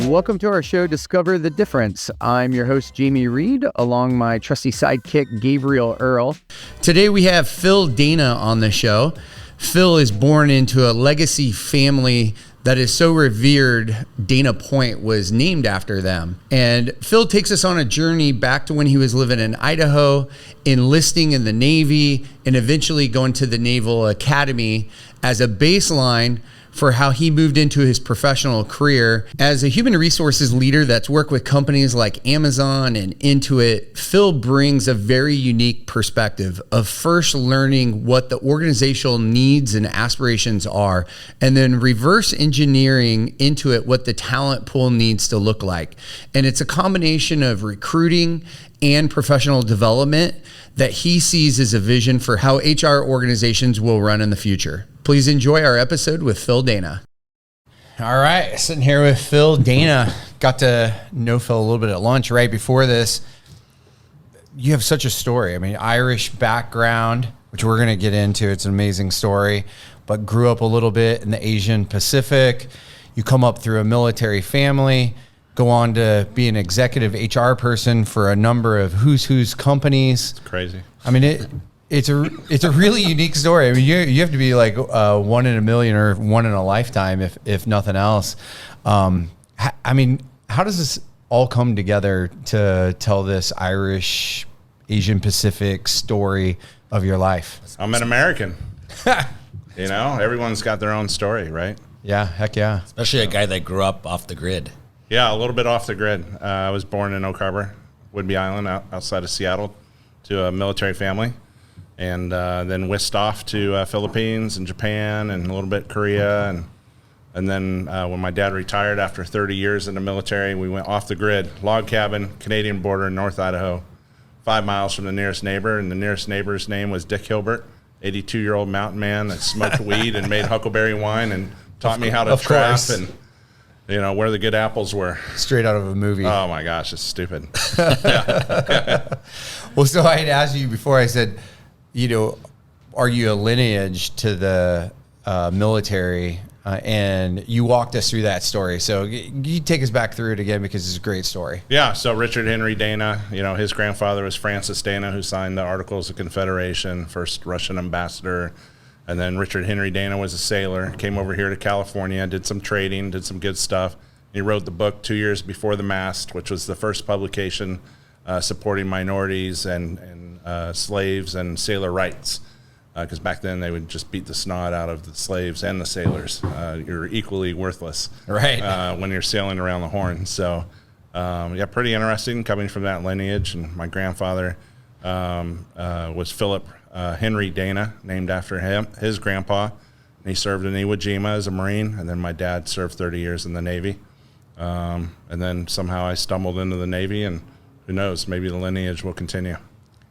Welcome to our show, Discover the Difference. I'm your host, Jamie Reed, along my trusty sidekick, Gabriel Earl. Today we have Phil Dana on the show. Phil is born into a legacy family that is so revered, Dana Point was named after them. And Phil takes us on a journey back to when he was living in Idaho, enlisting in the Navy, and eventually going to the Naval Academy as a baseline for how he moved into his professional career. As a human resources leader that's worked with companies like Amazon and Intuit, Phil brings a very unique perspective of first learning what the organizational needs and aspirations are, and then reverse engineering into it what the talent pool needs to look like. And it's a combination of recruiting and professional development that he sees as a vision for how HR organizations will run in the future. Please enjoy our episode with Phil Dana. All right, sitting here with Phil Dana. Got to know Phil a little bit at lunch right before this. You have such a story. I mean, Irish background, which we're going to get into. It's an amazing story, but grew up a little bit in the Asian Pacific. You come up through a military family, go on to be an executive HR person for a number of who's companies. It's crazy. I mean, it's a really unique story. I mean, you have to be like one in a million or one in a lifetime, if nothing else. I mean, how does this all come together to tell this Irish, Asian Pacific story of your life? I'm an American. You know, everyone's got their own story, right? Yeah, heck yeah. Especially a guy that grew up off the grid. Yeah, a little bit off the grid. I was born in Oak Harbor, Whidbey Island, outside of Seattle, to a military family. And then whisked off to Philippines and Japan and a little bit Korea. And then when my dad retired after 30 years in the military, we went off the grid, log cabin, Canadian border in North Idaho, 5 miles from the nearest neighbor. And the nearest neighbor's name was Dick Hilbert, 82-year-old mountain man that smoked weed and made huckleberry wine and taught me how to trap and, you know, where the good apples were. Straight out of a movie. Oh, my gosh, it's stupid. Well, so I had asked you before, I said, you know, are you a lineage to the military? And you walked us through that story. So you take us back through it again because it's a great story. Yeah, so Richard Henry Dana, you know, his grandfather was Francis Dana, who signed the Articles of Confederation, first Russian ambassador. And then Richard Henry Dana was a sailor, came over here to California, did some trading, did some good stuff. He wrote the book 2 years before the mast, which was the first publication supporting minorities and slaves and sailor rights, because back then they would just beat the snot out of the slaves and the sailors. You're equally worthless, right? When you're sailing around the Horn. So, yeah, pretty interesting coming from that lineage. And my grandfather was Philip Henry Dana, named after him, his grandpa. And he served in Iwo Jima as a Marine, and then my dad served 30 years in the Navy. And then somehow I stumbled into the Navy, and who knows, maybe the lineage will continue.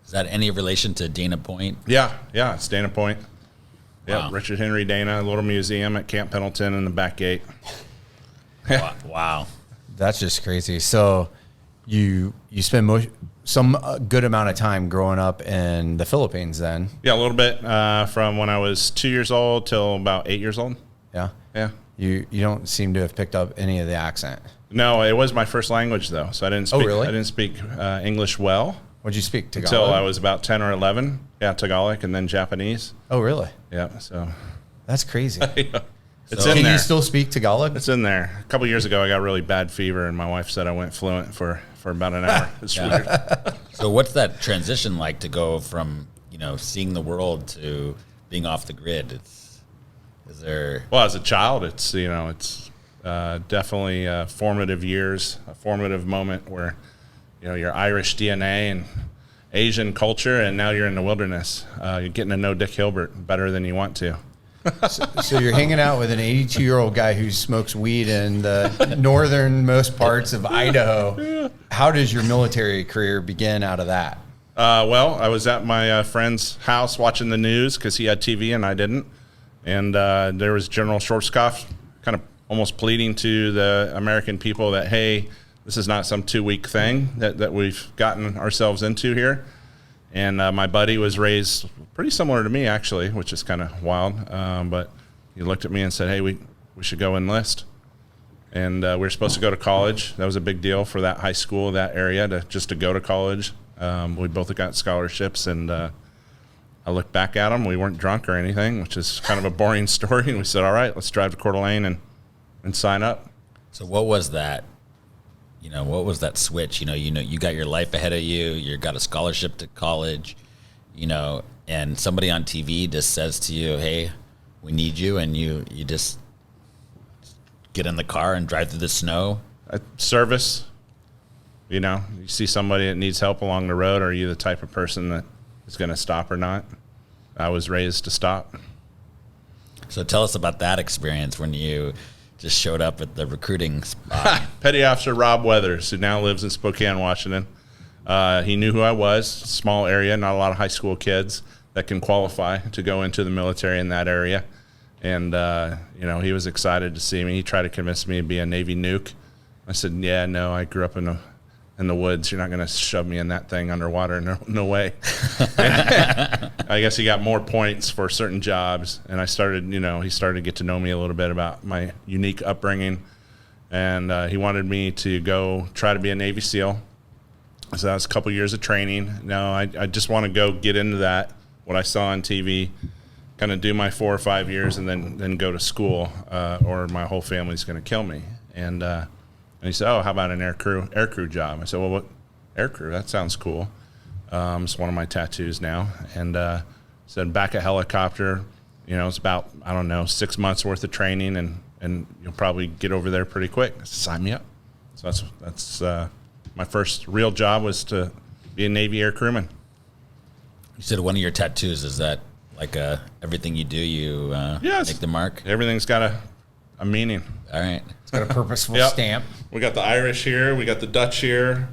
Is that any relation to Dana Point? Yeah, it's Dana Point. Yeah, Wow. Richard Henry Dana, a little museum at Camp Pendleton in the back gate. Wow. That's just crazy. So you spend some good amount of time growing up in the Philippines then? Yeah, a little bit from when I was 2 years old till about 8 years old. Yeah. Yeah. You don't seem to have picked up any of the accent. No, it was my first language though, so I didn't speak. Oh, really? I didn't speak English well. What'd you speak? Tagalog? Until I was about 10 or 11. Yeah, Tagalog and then Japanese. Oh, really? Yeah, so That's crazy. it's Can in there. you still speak Tagalog? It's in there. A couple years ago, I got really bad fever, and my wife said I went fluent for about an hour. It's weird. So what's that transition like to go from, you know, seeing the world to being off the grid? Is there... Well, as a child, it's definitely formative years, a formative moment where, you know, your Irish DNA and Asian culture, and now you're in the wilderness. You're getting to know Dick Hilbert better than you want to. So you're hanging out with an 82-year-old guy who smokes weed in the northernmost parts of Idaho. How does your military career begin out of that? Well, I was at my friend's house watching the news because he had TV and I didn't. And there was General Schwarzkopf kind of almost pleading to the American people that, hey, this is not some 2-week thing that we've gotten ourselves into here. And my buddy was raised pretty similar to me, actually, which is kind of wild. But he looked at me and said, hey, we should go enlist. And we were supposed to go to college. That was a big deal for that high school, that area, to go to college. We both got scholarships, and I looked back at them. We weren't drunk or anything, which is kind of a boring story. And we said, all right, let's drive to Coeur d'Alene and sign up. So what was that? What was that switch? You got your life ahead of you. You got a scholarship to college, and somebody on TV just says to you, hey, we need you. And you just get in the car and drive through the snow. Service, you see somebody that needs help along the road. Are you the type of person that is going to stop or not? I was raised to stop. So tell us about that experience when you just showed up at the recruiting spot. Petty Officer Rob Weathers, who now lives in Spokane, Washington. He knew who I was. Small area, not a lot of high school kids that can qualify to go into the military in that area. And, he was excited to see me. He tried to convince me to be a Navy nuke. I said, yeah, no, I grew up in the woods. You're not going to shove me in that thing underwater. No way. I guess he got more points for certain jobs. And I started, he started to get to know me a little bit about my unique upbringing. And he wanted me to go try to be a Navy SEAL. So that was a couple years of training. No, I just want to go get into that, what I saw on TV, kind of do my 4 or 5 years and then go to school, or my whole family's going to kill me. And he said, oh, how about an air crew job? I said, well, what air crew? That sounds cool. It's one of my tattoos now. And said, back a helicopter, it's about, 6 months worth of training, and you'll probably get over there pretty quick. I said, sign me up. So that's my first real job was to be a Navy air crewman. You said one of your tattoos, is that like everything you do, you yes. make the mark? Everything's got a meaning. All right. It's got a purposeful Yep. stamp. We got the Irish here. We got the Dutch here,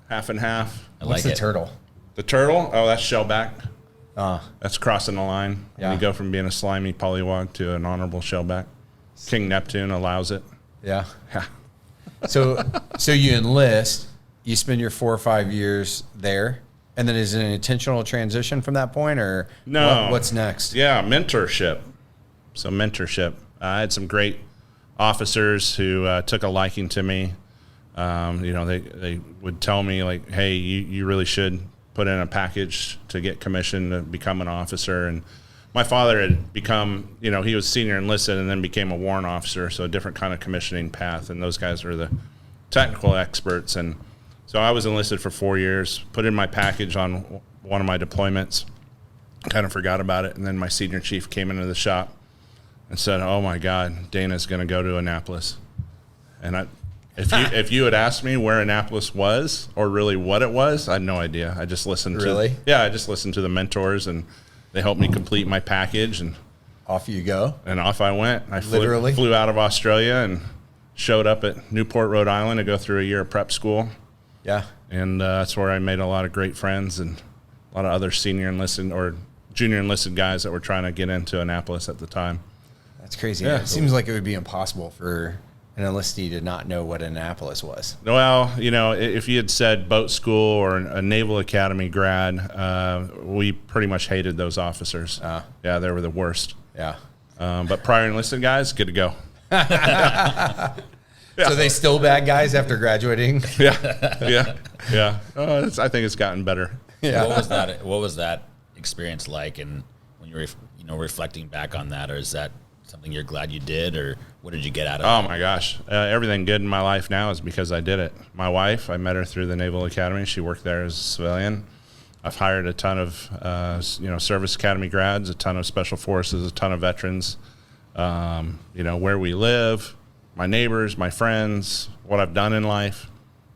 half and half. What's the turtle? The turtle? Oh, that's shellback. That's crossing the line. Yeah. You go from being a slimy pollywog to an honorable shellback. King Neptune allows it. Yeah. Yeah. So you enlist, you spend your 4 or 5 years there, and then is it an intentional transition from that point, or No. what's next? Yeah, mentorship. So mentorship. I had some great officers who took a liking to me. They would tell me, like, hey, you really should put in a package to get commissioned to become an officer. And my father had become, he was senior enlisted and then became a warrant officer, so a different kind of commissioning path. And those guys were the technical experts. And so I was enlisted for 4 years, put in my package on one of my deployments, kind of forgot about it. And then my senior chief came into the shop and said, oh my God, Dana's going to go to Annapolis. And if you had asked me where Annapolis was or really what it was, I had no idea. I just listened Really? I just listened to the mentors, and they helped me complete my package, and Off you go. off I went. I Literally? flew out of Australia and showed up at Newport, Rhode Island to go through a year of prep school. Yeah. And that's where I made a lot of great friends and a lot of other senior enlisted or junior enlisted guys that were trying to get into Annapolis at the time. That's crazy. Yeah. It seems like it would be impossible for an enlistee to not know what Annapolis was. Well, if you had said boat school or a Naval Academy grad, we pretty much hated those officers. Yeah, they were the worst. Yeah. But prior enlisted guys, good to go. So they still bad guys after graduating? Yeah. I think it's gotten better. Yeah. What was that experience like? And when you're reflecting back on that, or is that something you're glad you did, or what did you get out of it? Oh my gosh, everything good in my life now is because I did it. My wife, I met her through the Naval Academy. She worked there as a civilian. I've hired a ton of service academy grads, a ton of special forces, a ton of veterans. Where we live, my neighbors, my friends, what I've done in life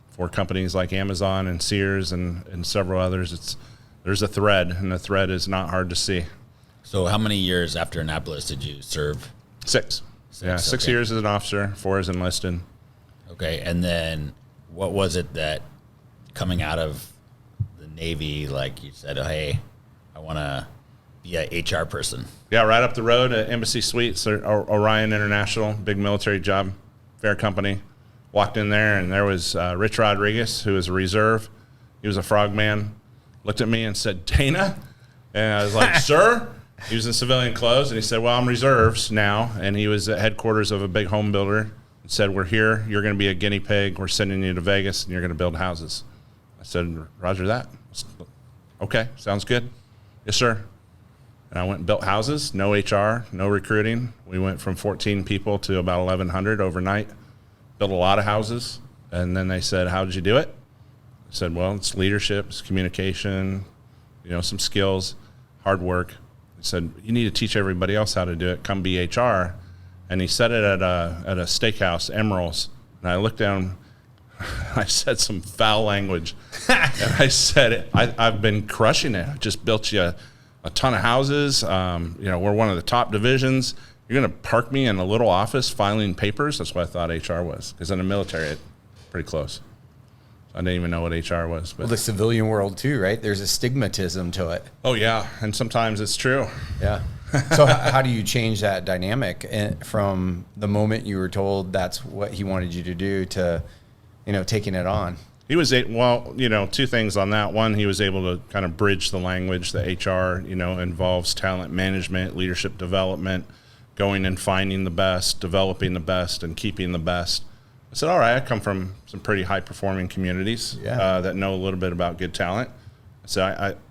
for companies like Amazon and Sears and several others. There's a thread, and the thread is not hard to see. So how many years after Annapolis did you serve? 6. Yeah, 6 okay. years as an officer, 4 as enlisted. Okay, and then what was it that coming out of the Navy, like you said, oh, hey, I want to be a HR person? Yeah, right up the road at Embassy Suites, or Orion International, big military job fair company. Walked in there, and there was Rich Rodriguez, who was a reserve. He was a frogman. Looked at me and said, Dana? And I was like, sir? He was in civilian clothes, and he said, well, I'm reserves now. And he was at headquarters of a big home builder in said, we're here. You're going to be a guinea pig. We're sending you to Vegas, and you're going to build houses. I said, roger that. Okay, sounds good. Yes, sir. And I went and built houses, no HR, no recruiting. We went from 14 people to about 1,100 overnight. Built a lot of houses. And then they said, how did you do it? I said, well, it's leadership, it's communication, some skills, hard work. He said, you need to teach everybody else how to do it. Come be HR. And he said it at a steakhouse, Emeril's. And I looked down, I said some foul language. And I said, I've been crushing it. I just built you a ton of houses. We're one of the top divisions. You're going to park me in a little office filing papers? That's what I thought HR was. Because in the military, it's pretty close. I didn't even know what HR was. But Well, the civilian world too, right? There's a stigmatism to it. oh, yeah. And sometimes it's true. Yeah. So how do you change that dynamic from the moment you were told that's what he wanted you to do to, taking it on? He was, two things on that. One, he was able to kind of bridge the language. The HR, involves talent management, leadership development, going and finding the best, developing the best, and keeping the best. I said, all right, I come from some pretty high-performing communities that know a little bit about good talent. So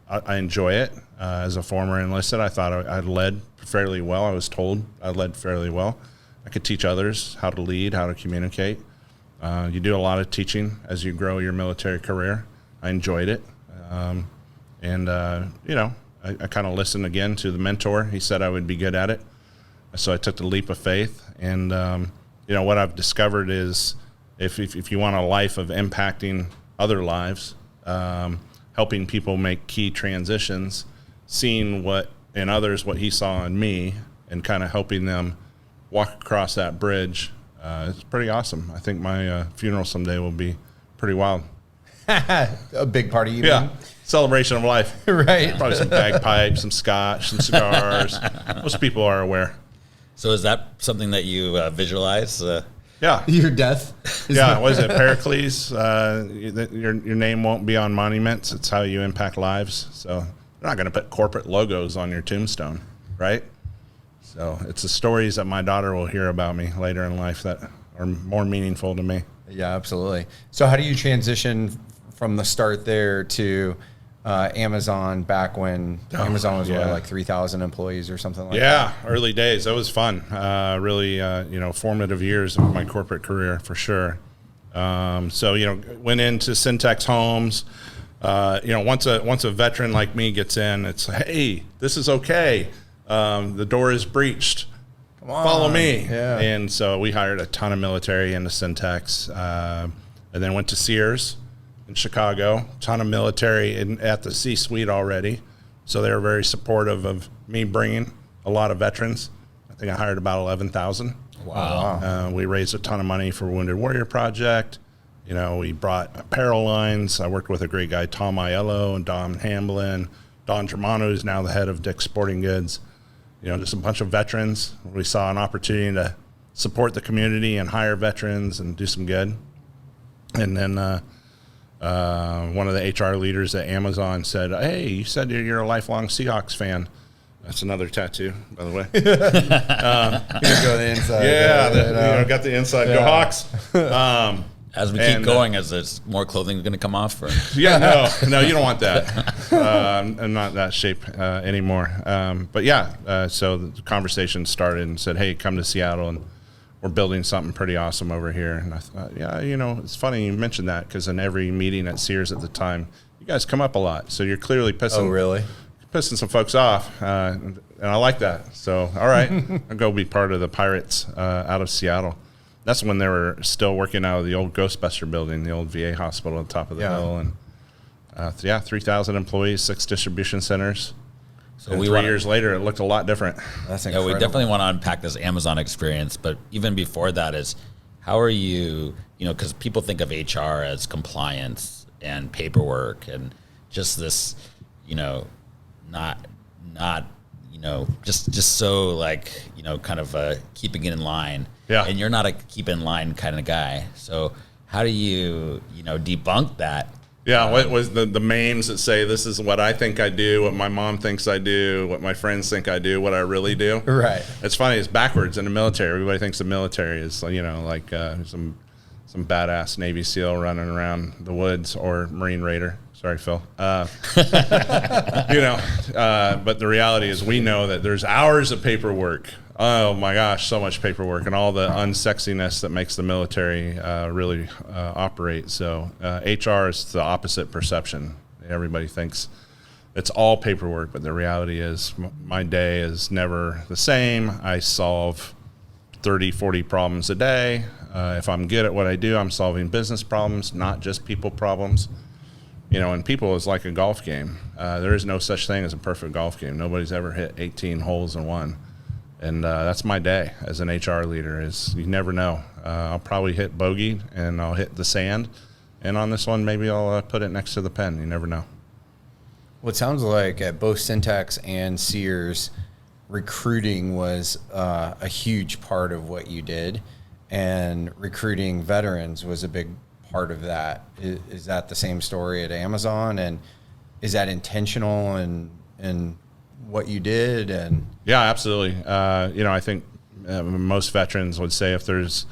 I enjoy it. As a former enlisted, I thought I led fairly well. I was told I led fairly well. I could teach others how to lead, how to communicate. You do a lot of teaching as you grow your military career. I enjoyed it. I kind of listened again to the mentor. He said I would be good at it. So I took the leap of faith. And, what I've discovered is if you want a life of impacting other lives, helping people make key transitions, seeing what in others, what he saw in me, and kind of helping them walk across that bridge, it's pretty awesome. I think my funeral someday will be pretty wild. A big party evening. Yeah, celebration of life. Right. Probably some bagpipes, some scotch, some cigars. Most people are aware. So is that something that you visualize? Yeah. Your death. Yeah, what is it, Pericles? Your name won't be on monuments. It's how you impact lives. So they're not going to put corporate logos on your tombstone, right? So it's the stories that my daughter will hear about me later in life that are more meaningful to me. Yeah, absolutely. So how do you transition from the start there to Amazon back when Amazon was like 3,000 employees or something like that? Yeah, early days. That was fun. Really, formative years of my corporate career for sure. Went into Syntex Homes. Once a veteran like me gets in, it's, hey, this is okay. The door is breached. Come on. Follow me. Yeah. And so we hired a ton of military into Syntex, and then went to Sears in Chicago, ton of military at the C-suite already. So they were very supportive of me bringing a lot of veterans. I think I hired about 11,000. Wow. We raised a ton of money for Wounded Warrior Project. We brought apparel lines. I worked with a great guy, Tom Aiello and Don Hamblin. Don Germano is now the head of Dick's Sporting Goods. Just a bunch of veterans. We saw an opportunity to support the community and hire veterans and do some good. And then one of the HR leaders at Amazon said, hey, you said you're a lifelong Seahawks fan. That's another tattoo, by the way. You go the inside. Yeah, got the inside. Go Hawks. As we keep going, as there's more clothing going to come off? Or? Yeah, no, you don't want that. I'm not that shape anymore. So the conversation started and said, hey, come to Seattle, and we're building something pretty awesome over here. And I thought, it's funny you mentioned that, because in every meeting at Sears at the time, you guys come up a lot. So you're clearly pissing some folks off, and I like that. So, all right, I'll go be part of the Pirates out of Seattle. That's when they were still working out of the old Ghostbuster building, the old VA hospital at the top of the hill. And 3,000 employees, 6 distribution centers. So and 3 years later, it looked a lot different. That's incredible. Yeah, we definitely want to unpack this Amazon experience. But even before that is, how are you, because people think of HR as compliance and paperwork and just this, not just so like, kind of keeping it in line. Yeah. And you're not a keep in line kind of guy. So how do you, debunk that? Yeah, what was the memes that say this is what I think I do, what my mom thinks I do, what my friends think I do, what I really do. Right. It's funny. It's backwards in the military. Everybody thinks the military is, like some badass Navy SEAL running around the woods or Marine Raider. Sorry, Phil. But the reality is we know that there's hours of paperwork. Oh my gosh, so much paperwork and all the unsexiness that makes the military really operate. So HR is the opposite perception. Everybody thinks it's all paperwork, but the reality is my day is never the same. I solve 30, 40 problems a day. If I'm good at what I do, I'm solving business problems, not just people problems. And people is like a golf game. There is no such thing as a perfect golf game. Nobody's ever hit 18 holes in one. And that's my day as an HR leader is you never know. I'll probably hit bogey and I'll hit the sand. And on this one, maybe I'll put it next to the pen. You never know. Well, it sounds like at both Syntax and Sears, recruiting was a huge part of what you did. And recruiting veterans was a big part of that. Is that the same story at Amazon? And is that intentional in what you did? And yeah, absolutely. I think most veterans would say if there's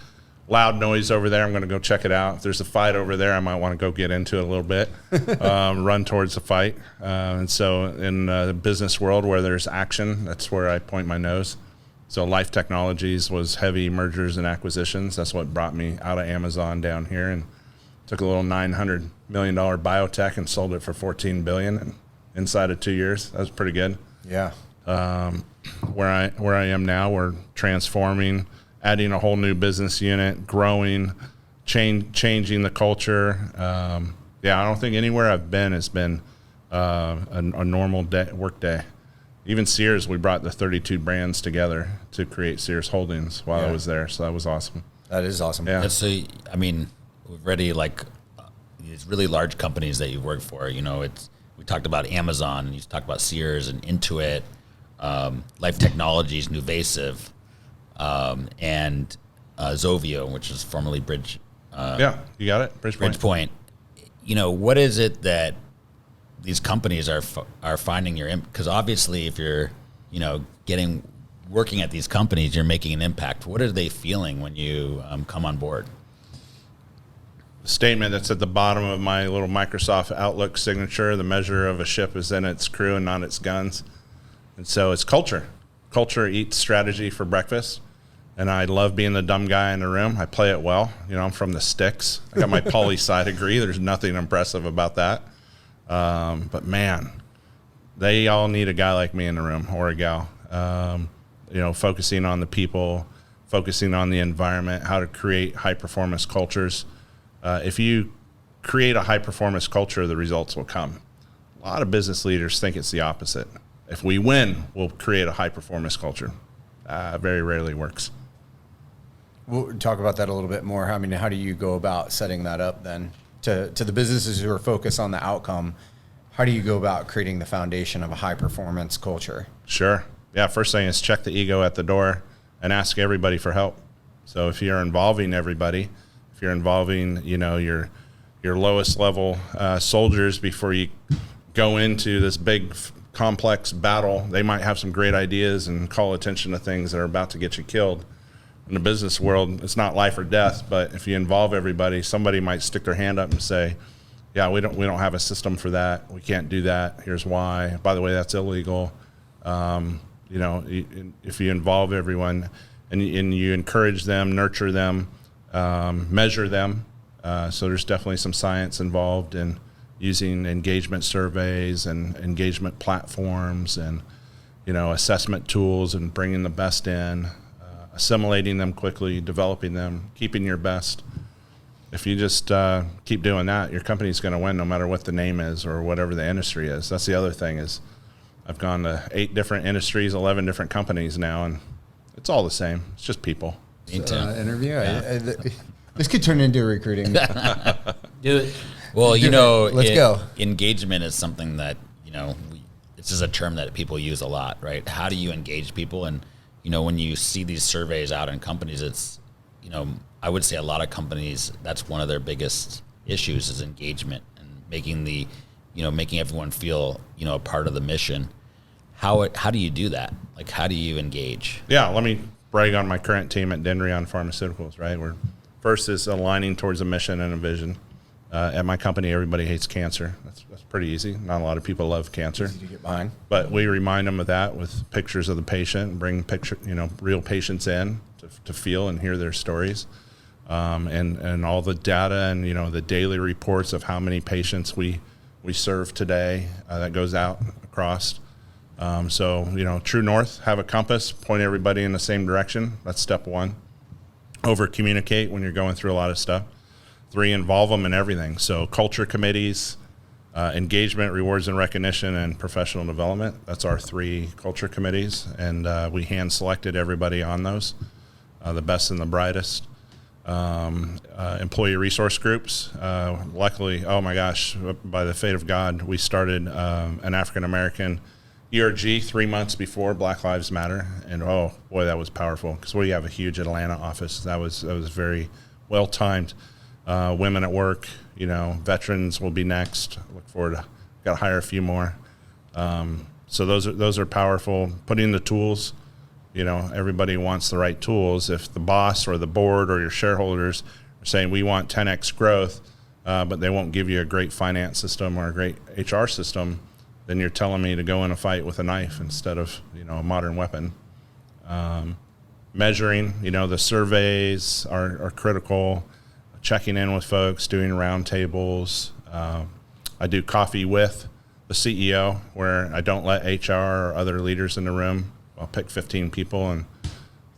loud noise over there, I'm going to go check it out. If there's a fight over there, I might want to go get into it a little bit, run towards the fight. And so in the business world where there's action, that's where I point my nose. So Life Technologies was heavy mergers and acquisitions. That's what brought me out of Amazon down here and took a little $900 million biotech and sold it for $14 billion inside of 2 years. That was pretty good. yeah. Where I am now, we're transforming, adding a whole new business unit, growing, changing the culture. I don't think anywhere I've been has been a normal work day. Even Sears, we brought the 32 brands together to create Sears Holdings while I was there, so that was awesome. That is awesome. Yeah. And so, I mean, we've already these really large companies that you've worked for. We talked about Amazon, and you talked about Sears and Intuit, Life Technologies, Nuvasive, and Zovio, which is formerly Bridge. You got it, Bridgepoint. What is it that these companies are finding because obviously if you're working at these companies, you're making an impact. What are they feeling when you come on board? The statement that's at the bottom of my little Microsoft Outlook signature: the measure of a ship is in its crew and not its guns. And so it's culture. Culture eats strategy for breakfast. And I love being the dumb guy in the room. I play it well. I'm from the sticks. I got my poli-sci degree. There's nothing impressive about that. But man, they all need a guy like me in the room, or a gal. Focusing on the people, focusing on the environment, how to create high performance cultures. If you create a high performance culture, the results will come. A lot of business leaders think it's the opposite. If we win, we'll create a high performance culture. Very rarely works. We'll talk about that a little bit more. I mean, how do you go about setting that up then? To the businesses who are focused on the outcome, how do you go about creating the foundation of a high performance culture? Sure. Yeah, first thing is check the ego at the door and ask everybody for help. So if you're involving everybody, if you're involving, your lowest level soldiers before you go into this big complex battle, they might have some great ideas and call attention to things that are about to get you killed. In the business world, it's not life or death, but if you involve everybody, somebody might stick their hand up and say, yeah, we don't have a system for that. We can't do that. Here's why. By the way, that's illegal. If you involve everyone and you encourage them, nurture them, measure them. So there's definitely some science involved in using engagement surveys and engagement platforms and, assessment tools and bringing the best in. Assimilating them quickly, developing them, keeping your best. If you just keep doing that, your company's going to win no matter what the name is or whatever the industry is. That's the other thing is I've gone to 8 different industries, 11 different companies now, and it's all the same. It's just people. Interview? Yeah. This could turn into recruiting. Do it. Well, let's go. Engagement is something that, this is a term that people use a lot, right? How do you engage people? And when you see these surveys out in companies, it's, I would say a lot of companies, that's one of their biggest issues is engagement. And making making everyone feel, a part of the mission. How do you do that? Like, how do you engage? Yeah, let me brag on my current team at Dendreon Pharmaceuticals, right? We're first is aligning towards a mission and a vision. At my company, everybody hates cancer. That's pretty easy. Not a lot of people love cancer. Easy to get behind. But we remind them of that with pictures of the patient, and bring real patients in to feel and hear their stories, and all the data and the daily reports of how many patients we serve today that goes out across. So true north, have a compass, point everybody in the same direction. That's step one. Over communicate when you're going through a lot of stuff. 3, involve them in everything. So culture committees, engagement, rewards and recognition, and professional development. That's our 3 culture committees, and we hand selected everybody on those, the best and the brightest. Employee resource groups. Luckily, oh my gosh, by the fate of God, we started an African American ERG 3 months before Black Lives Matter, and oh boy, that was powerful because we have a huge Atlanta office. That was very well timed. Women at work, veterans will be next. Look forward to, got to hire a few more. So those are powerful. Putting the tools, everybody wants the right tools. If the boss or the board or your shareholders are saying we want 10x growth, but they won't give you a great finance system or a great HR system, then you're telling me to go in a fight with a knife instead of a modern weapon. Measuring, the surveys are critical. Checking in with folks, doing roundtables. I do coffee with the CEO where I don't let HR or other leaders in the room. I'll pick 15 people and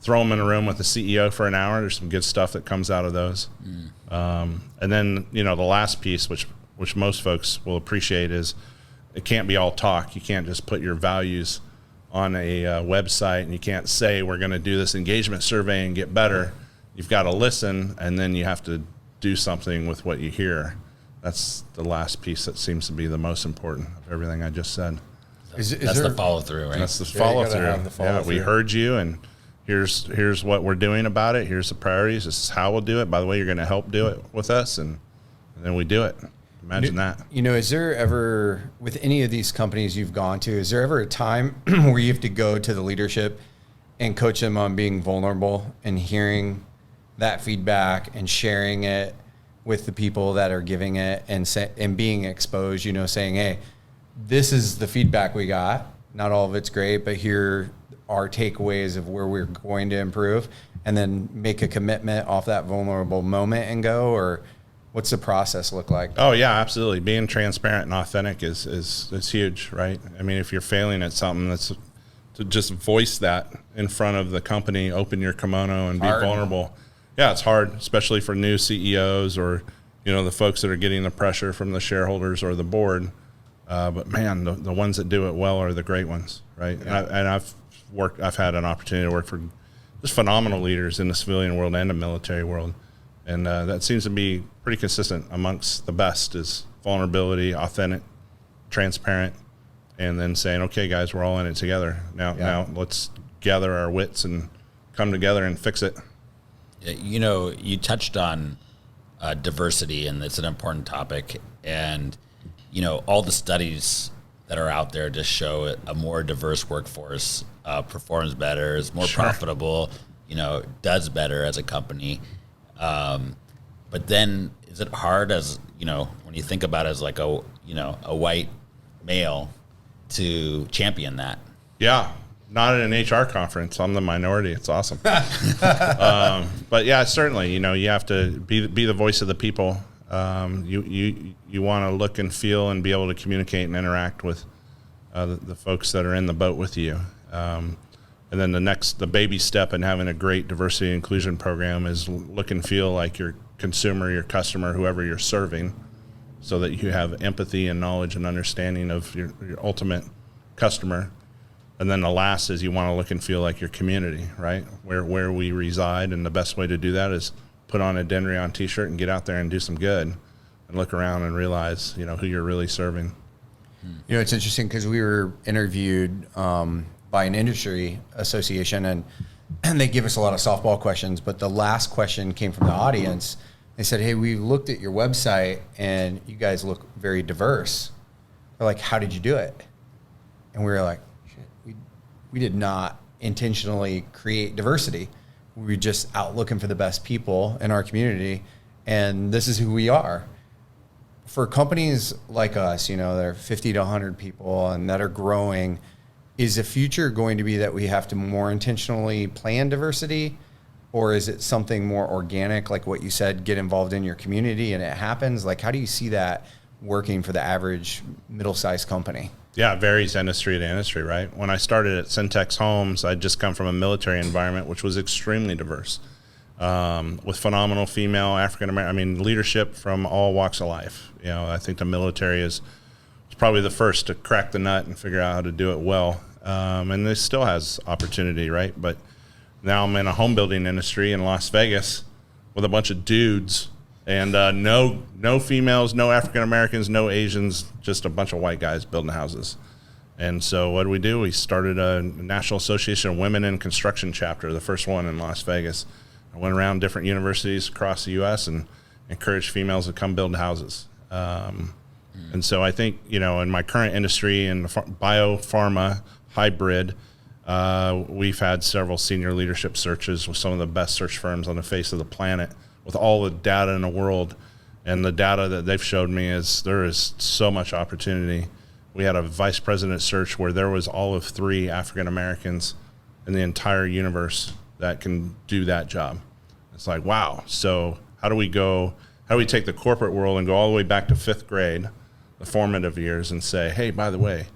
throw them in a room with the CEO for an hour. There's some good stuff that comes out of those. And then, the last piece, which most folks will appreciate, is it can't be all talk. You can't just put your values on a website, and you can't say we're going to do this engagement survey and get better. You've got to listen, and then you have to do something with what you hear. That's the last piece that seems to be the most important of everything I just said. That's the follow through, right? That's the follow through. Yeah, we heard you, and here's what we're doing about it. Here's the priorities. This is how we'll do it. By the way, you're going to help do it with us, and then we do it. Imagine that. Is there ever, with any of these companies you've gone to, is there ever a time where you have to go to the leadership and coach them on being vulnerable and hearing that feedback and sharing it with the people that are giving it and being exposed, saying, hey, this is the feedback we got. Not all of it's great, but here are takeaways of where we're going to improve, and then make a commitment off that vulnerable moment and go? Or what's the process look like? Oh yeah, absolutely. Being transparent and authentic is huge, right? I mean, if you're failing at something, that's to just voice that in front of the company, open your kimono and be vulnerable. Yeah, it's hard, especially for new CEOs or, the folks that are getting the pressure from the shareholders or the board. But man, the ones that do it well are the great ones, right? Yeah. I've had an opportunity to work for just phenomenal leaders in the civilian world and the military world. And that seems to be pretty consistent amongst the best is vulnerability, authentic, transparent, and then saying, okay, guys, we're all in it together. Now let's gather our wits and come together and fix it. You touched on diversity, and it's an important topic. And, all the studies that are out there just show a more diverse workforce performs better, is more profitable, does better as a company. But then is it hard as, when you think about it as like a white male to champion that? Yeah. Not at an HR conference. I'm the minority. It's awesome. But yeah, certainly, you have to be the voice of the people. You want to look and feel and be able to communicate and interact with the folks that are in the boat with you. And then the baby step in having a great diversity and inclusion program is look and feel like your consumer, your customer, whoever you're serving, so that you have empathy and knowledge and understanding of your ultimate customer. And then the last is you want to look and feel like your community, right? Where we reside, and the best way to do that is put on a Dendreon t-shirt and get out there and do some good and look around and realize, who you're really serving. It's interesting because we were interviewed by an industry association, and they give us a lot of softball questions, but the last question came from the audience They said, hey, we looked at your website and you guys look very diverse. They're like, how did you do it? And we were like, shit, we did not intentionally create diversity. We were just out looking for the best people in our community, and this is who we are. For companies like us, they're 50 to 100 people and that are growing, is the future going to be that we have to more intentionally plan diversity? Or is it something more organic, like what you said, get involved in your community and it happens? Like, how do you see that working for the average middle-sized company? Yeah, it varies industry to industry, right? When I started at Syntex Homes, I'd just come from a military environment, which was extremely diverse, with phenomenal female, African-American, leadership from all walks of life. I think the military is probably the first to crack the nut and figure out how to do it well. And this still has opportunity, right? But now I'm in a home building industry in Las Vegas with a bunch of dudes and no females, no African Americans, no Asians, just a bunch of white guys building houses. And so what do? We started a National Association of Women in Construction chapter, the first one in Las Vegas. I went around different universities across the U.S. and encouraged females to come build houses. And so I think, in my current industry in biopharma hybrid, we've had several senior leadership searches with some of the best search firms on the face of the planet with all the data in the world. And the data that they've showed me is there is so much opportunity. We had a vice president search where there was all of 3 African Americans in the entire universe that can do that job. It's like, wow. So how do we take the corporate world and go all the way back to 5th grade, the formative years, and say, hey, by the way,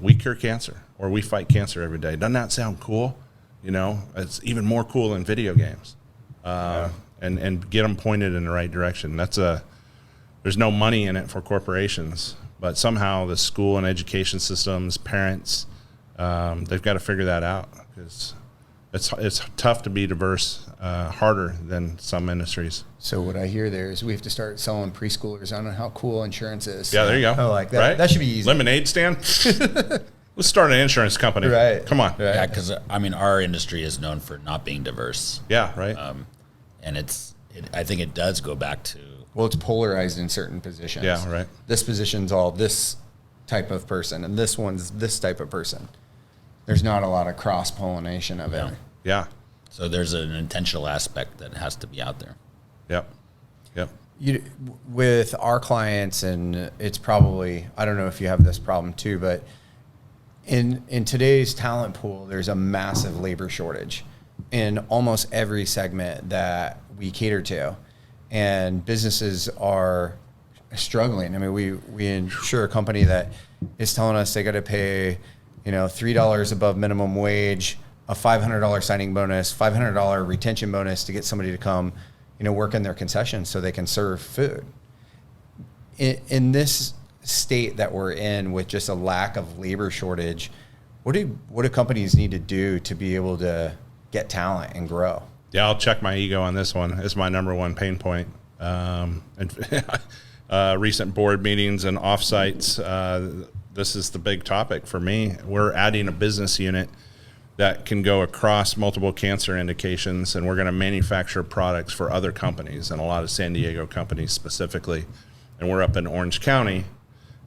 we cure cancer or we fight cancer every day. Doesn't that sound cool? It's even more cool in video games. And get them pointed in the right direction. There's no money in it for corporations, but somehow the school and education systems, parents, they've got to figure that out because it's tough to be diverse, harder than some industries. So what I hear there is we have to start selling preschoolers on how cool insurance is. Yeah, there you go. I like that. Right? That should be easy. Lemonade stand? Let's start an insurance company. Right. Come on. Right. Yeah, because our industry is known for not being diverse. Yeah, right. And I think it does go back to, Well, it's polarized in certain positions. Yeah, right. This position's all this type of person, and this one's this type of person. There's not a lot of cross-pollination of it. Yeah. so there's an intentional aspect that has to be out there. Yep. With our clients, and it's probably, I don't know if you have this problem too, but in today's talent pool, there's a massive labor shortage in almost every segment that we cater to, and businesses are struggling. I mean, we insure a company that is telling us they got to pay, $3 above minimum wage, a $500 signing bonus, $500 retention bonus to get somebody to come, work in their concessions so they can serve food. In this state that we're in with just a lack of labor shortage, what do companies need to do to be able to get talent and grow? Yeah, I'll check my ego on this one. It's my number one pain point. Recent board meetings and offsites, this is the big topic for me. We're adding a business unit that can go across multiple cancer indications, and we're going to manufacture products for other companies and a lot of San Diego companies specifically. And we're up in Orange County,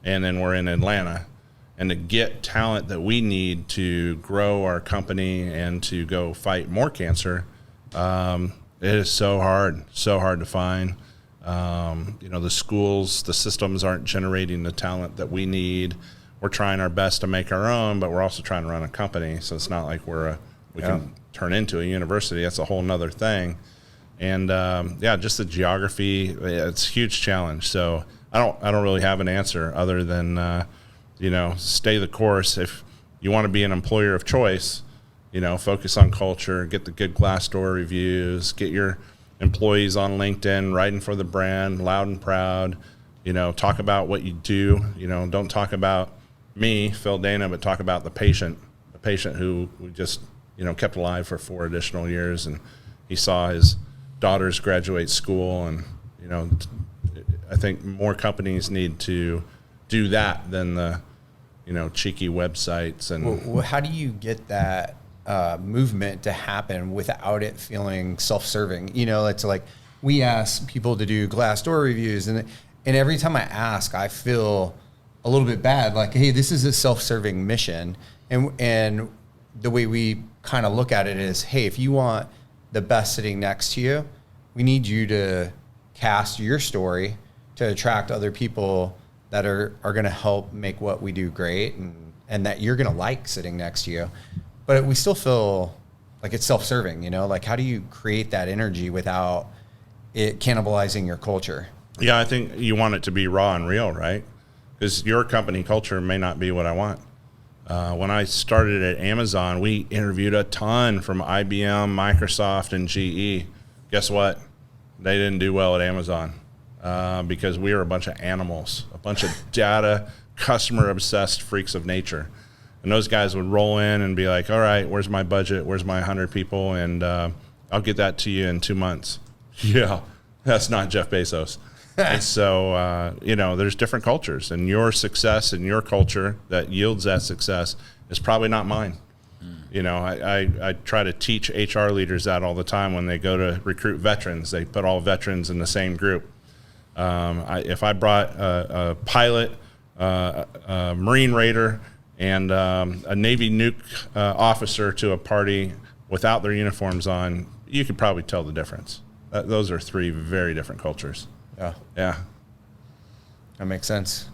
and then we're in Atlanta. And to get talent that we need to grow our company and to go fight more cancer, it is so hard to find. The schools, the systems aren't generating the talent that we need. We're trying our best to make our own, but we're also trying to run a company. So it's not like we can turn into a university. That's a whole nother thing. And just the geography, it's a huge challenge. So I don't really have an answer other than stay the course. If you want to be an employer of choice, focus on culture, get the good Glassdoor reviews, get your employees on LinkedIn, writing for the brand, loud and proud. Talk about what you do. Don't talk about me, Phil Dana, but talk about the patient who we just, kept alive for 4 additional years, and he saw his daughters graduate school. And, I think more companies need to do that than the, cheeky websites. And well, how do you get that movement to happen without it feeling self-serving? It's like we ask people to do Glassdoor reviews, and every time I ask, I feel a little bit bad. Like, hey, this is a self-serving mission, and the way we kind of look at it is, hey, if you want the best sitting next to you, we need you to cast your story to attract other people that are going to help make what we do great, and that you're going to like sitting next to you. But we still feel like it's self-serving, like how do you create that energy without it cannibalizing your culture? Yeah, I think you want it to be raw and real, right? Because your company culture may not be what I want. When I started at Amazon, we interviewed a ton from IBM, Microsoft, and GE. Guess what? They didn't do well at Amazon because we were a bunch of animals, a bunch of data, customer-obsessed freaks of nature. And those guys would roll in and be like, all right, where's my budget? Where's my 100 people? And I'll get that to you in 2 months. Yeah, that's not Jeff Bezos. And so, there's different cultures, and your success and your culture that yields that success is probably not mine. I try to teach HR leaders that all the time when they go to recruit veterans. They put all veterans in the same group. If I brought a pilot, a Marine Raider, and a Navy nuke officer to a party without their uniforms on, you could probably tell the difference. Those are three very different cultures. Yeah. That makes sense.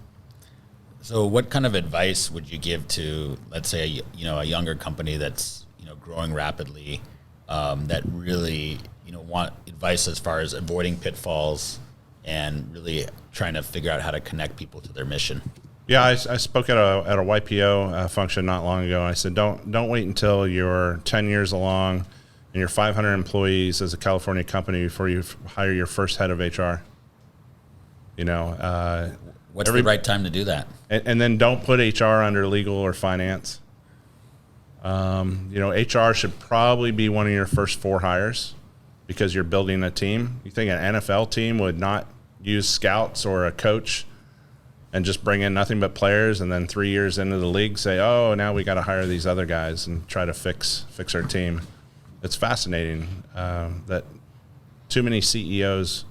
So what kind of advice would you give to, let's say, a younger company that's, growing rapidly, that really, want advice as far as avoiding pitfalls and really trying to figure out how to connect people to their mission? Yeah, I spoke at a YPO function not long ago. And I said, don't wait until you're 10 years along and you're 500 employees as a California company before you hire your first head of HR. What's the right time to do that? And then don't put HR under legal or finance. HR should probably be one of your first 4 hires because you're building a team. You think an NFL team would not use scouts or a coach and just bring in nothing but players, and then 3 years into the league say, oh, now we got to hire these other guys and try to fix our team? It's fascinating that too many CEOs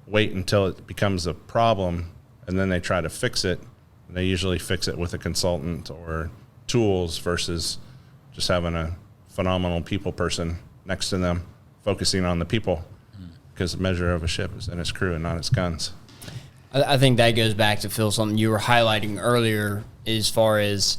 wait until it becomes a problem and then they try to fix it. And they usually fix it with a consultant or tools versus just having a phenomenal people person next to them focusing on the people, because the measure of a ship is in its crew and not its guns. I think that goes back to, Phil, something you were highlighting earlier as far as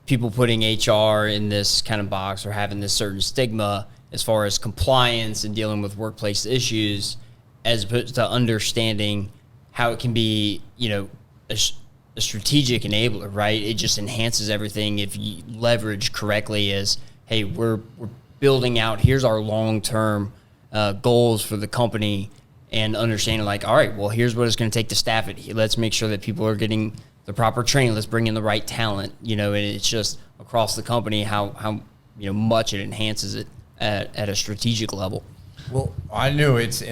people putting HR in this kind of box or having this certain stigma as far as compliance and dealing with workplace issues, as opposed to understanding how it can be, a strategic enabler, right? It just enhances everything if you leverage correctly as, hey, we're building out, here's our long-term goals for the company, and understanding like, all right, well, here's what it's going to take to staff it. Let's make sure that people are getting the proper training. Let's bring in the right talent, and it's just across the company how much it enhances it at a strategic level. Well, I know it's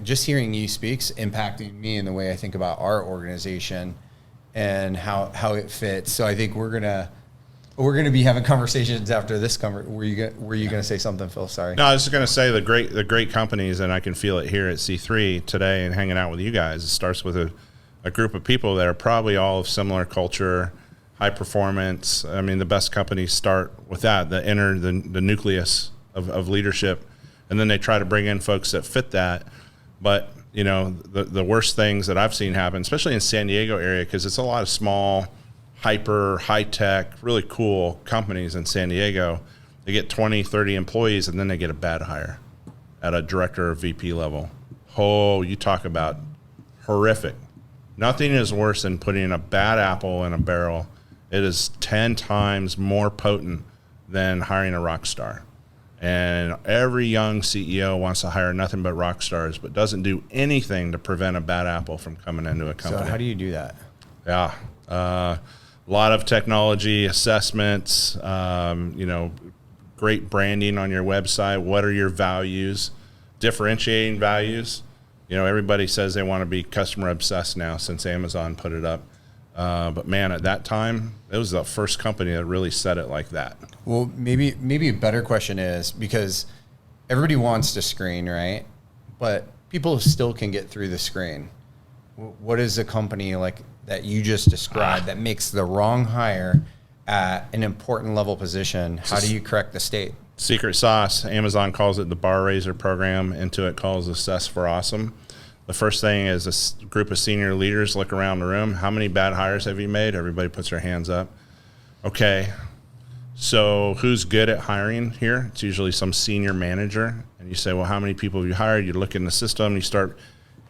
just hearing you speak's impacting me in the way I think about our organization and how it fits. So I think we're gonna be having conversations after this. Were you gonna say something, Phil? Sorry. No, I was just gonna say the great companies, and I can feel it here at C3 today and hanging out with you guys. It starts with a group of people that are probably all of similar culture, high performance. I mean, the best companies start with that, the nucleus of leadership. And then they try to bring in folks that fit that. But, the worst things that I've seen happen, especially in San Diego area, because it's a lot of small, high-tech, really cool companies in San Diego. They get 20, 30 employees, and then they get a bad hire at a director or VP level. Oh, you talk about horrific. Nothing is worse than putting a bad apple in a barrel. It is 10 times more potent than hiring a rock star. And every young CEO wants to hire nothing but rock stars, but doesn't do anything to prevent a bad apple from coming into a company. So how do you do that? Yeah. A lot of technology assessments, great branding on your website. What are your values? Differentiating values. Everybody says they want to be customer obsessed now since Amazon put it up. But man, at that time, it was the first company that really said it like that. Well, maybe a better question is, because everybody wants to screen, right? But people still can get through the screen. What is a company like that you just described that makes the wrong hire at an important level position? How do you correct the state? Secret sauce. Amazon calls it the bar raiser program. Intuit calls Assess for Awesome. The first thing is a group of senior leaders look around the room. How many bad hires have you made? Everybody puts their hands up. Okay, so who's good at hiring here? It's usually some senior manager. And you say, well, how many people have you hired? You look in the system, you start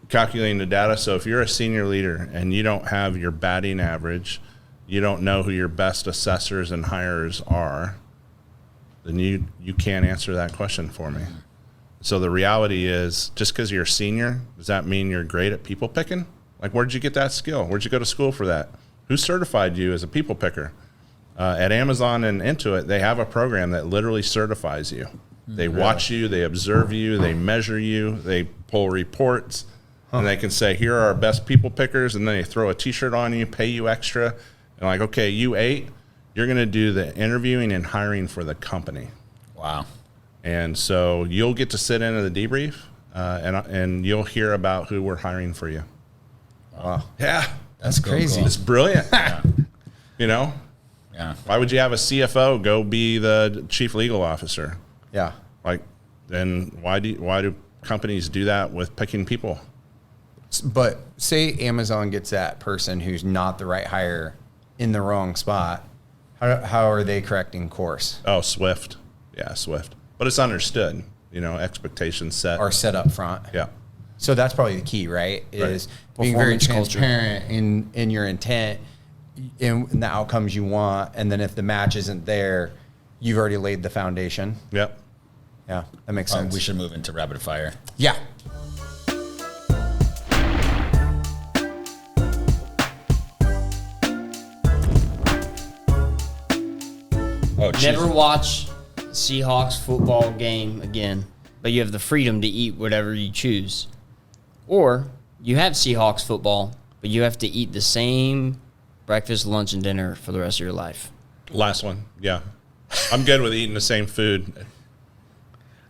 calculating the data. So if you're a senior leader and you don't have your batting average, you don't know who your best assessors and hirers are, then you can't answer that question for me. So the reality is, just because you're a senior, does that mean you're great at people picking? Like, where'd you get that skill? Where'd you go to school for that? Who certified you as a people picker? At Amazon and Intuit, they have a program that literally certifies you. They watch you, they observe you, they measure you, they pull reports, and they can say, here are our best people pickers, and then they throw a T-shirt on you, pay you extra, and like, okay, you 8, you're going to do the interviewing and hiring for the company. Wow. And so you'll get to sit in at the debrief, and you'll hear about who we're hiring for you. Wow. Yeah. That's crazy. It's brilliant. You know? Yeah. Why would you have a CFO go be the chief legal officer? Yeah. Like, then why do companies do that with picking people? But say Amazon gets that person who's not the right hire in the wrong spot. How are they correcting course? Oh, Swift. Yeah, Swift. But it's understood, you know, expectations set. Or set up front. Yeah. So that's probably the key, right? Is being very Performance culture. transparent in your intent, in the outcomes you want. And then if the match isn't there, you've already laid the foundation. Yep. Yeah, that makes sense. We should move into rapid fire. Yeah. Oh, Never watch Seahawks football game again, but you have the freedom to eat whatever you choose. Or you have Seahawks football, but you have to eat the same breakfast, lunch, and dinner for the rest of your life. Last one. Yeah. I'm good with eating the same food.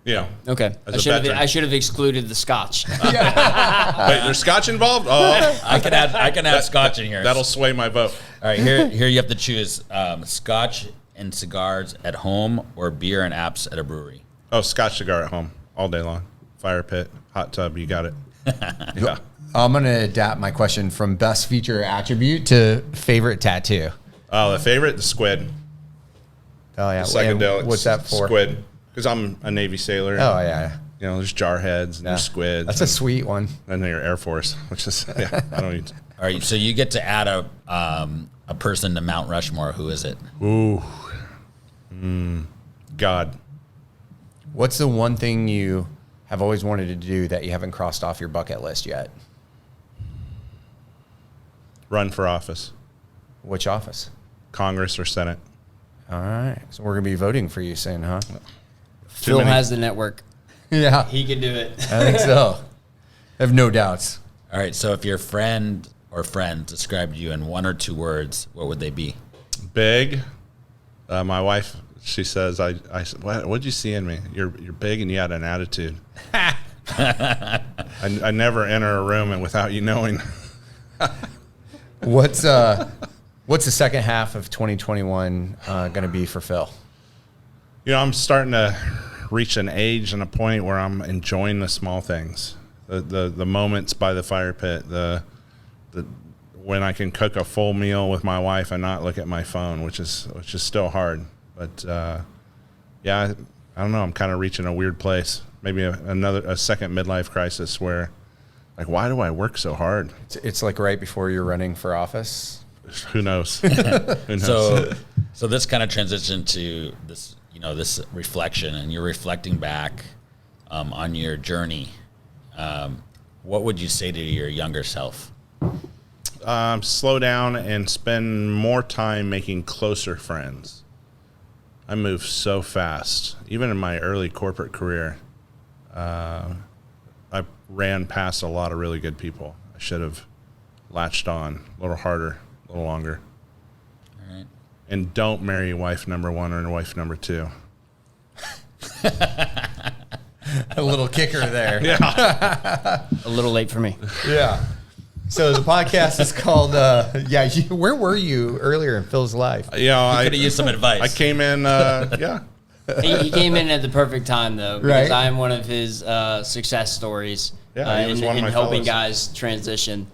You know. Okay. As a veteran. I should have excluded the scotch. Wait, there's scotch involved? Oh, I can add scotch in here. that'll sway my vote. All right, here you have to choose scotch and cigars at home or beer and apps at a brewery. Oh, scotch cigar at home all day long. Fire pit, hot tub, you got it. Yeah. I'm going to adapt my question from best feature attribute to favorite tattoo. Oh, the favorite, the squid. Oh, yeah. Psychedelics. What's that for? Squid. Because I'm a Navy sailor. Oh, yeah. You know, there's jarheads and there's squids. That's a sweet one. And then your Air Force, which is, yeah, I don't need. All right, so you get to add a person to Mount Rushmore. Who is it? Ooh. God. What's the one thing you have always wanted to do that you haven't crossed off your bucket list yet? Run for office. Which office? Congress or Senate. All right. So we're going to be voting for you soon, huh? Phil many. has the network. Yeah. He can do it. I think so. I have no doubts. All right, so if your friend or friends described you in 1 or 2 words, what would they be? Big. My wife, she says, I what'd you see in me? You're big and you had an attitude. I never enter a room and without you knowing. What's the second half of 2021 going to be for Phil? You know, I'm starting to reach an age and a point where I'm enjoying the small things, the moments by the fire pit, the when I can cook a full meal with my wife and not look at my phone, which is still hard. But yeah, I don't know. I'm kind of reaching a weird place. Maybe a second midlife crisis where, like, why do I work so hard? It's like right before you're running for office. Who knows? Who knows? So this kind of transition to this, you know, this reflection, and you're reflecting back on your journey. What would you say to your younger self? Slow down and spend more time making closer friends. I moved so fast. Even in my early corporate career, I ran past a lot of really good people. I should have latched on a little harder, a little longer. All right. And don't marry wife number 1 or wife number 2. A little kicker there. A little late for me. Yeah. So the podcast is called, where were you earlier in Phil's life? You know, I Could have used some advice. I came in, yeah. He came in at the perfect time, though, because Right. I'm one of his success stories Yeah, he was in, one of in my helping fellows. guys transition.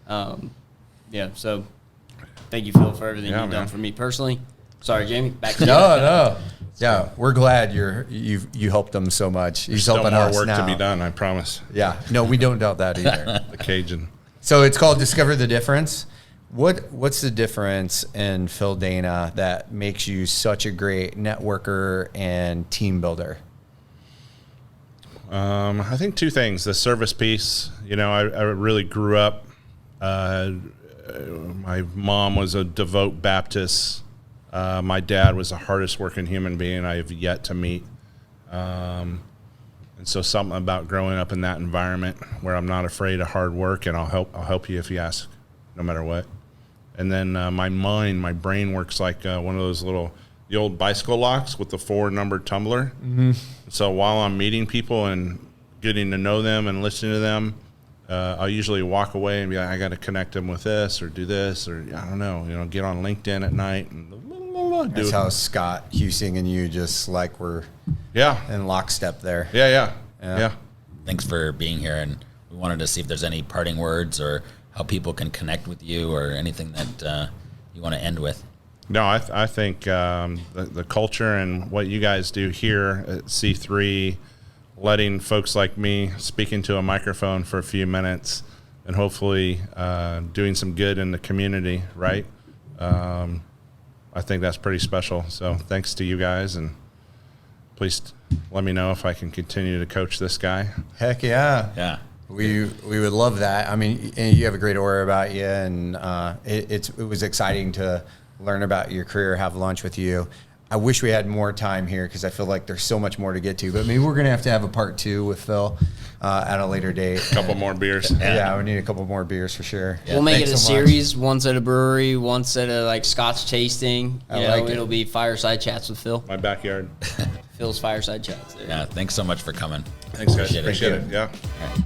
So thank you, Phil, for everything Yeah, you've done man. for me personally. Sorry, Jamie. Back to you. No. Yeah, we're glad you helped them so much. He's Still helping more us work now. to be done, I promise. Yeah. No, we don't doubt that either. The Cajun. So it's called Discover the Difference. What's the difference in Phil Dana that makes you such a great networker and team builder? I think two things. The service piece, you know, I really grew up. My mom was a devout Baptist. My dad was the hardest working human being I have yet to meet. And so something about growing up in that environment where I'm not afraid of hard work, and I'll help you if you ask, no matter what. And then my brain works like one of those the old bicycle locks with the 4-number tumbler. Mm-hmm. So while I'm meeting people and getting to know them and listening to them, I'll usually walk away and be like, I got to connect them with this or do this, or I don't know, get on LinkedIn at night and do That's it. how Scott Husing and you just like were Yeah. in lockstep there. Yeah. Thanks for being here, and we wanted to see if there's any parting words or how people can connect with you or anything that you want to end with. No, I think the culture and what you guys do here at C3, letting folks like me speak into a microphone for a few minutes and hopefully doing some good in the community, right? I think that's pretty special. So thanks to you guys, and please let me know if I can continue to coach this guy. Heck yeah. Yeah. We would love that. I mean, and you have a great aura about you, and it was exciting to learn about your career, have lunch with you. I wish we had more time here because I feel like there's so much more to get to. But maybe we're gonna have a part 2 with Phil at a later date. A couple more beers. Yeah, we need a couple more beers for sure. We'll make it Thanks a so much. series, once at a brewery, once at a like Scotch tasting. I like it. It'll be fireside chats with Phil. My backyard. Phil's fireside chats. There. Yeah. Thanks so much for coming. Thanks, guys. Appreciate it. Appreciate it. Yeah. All right.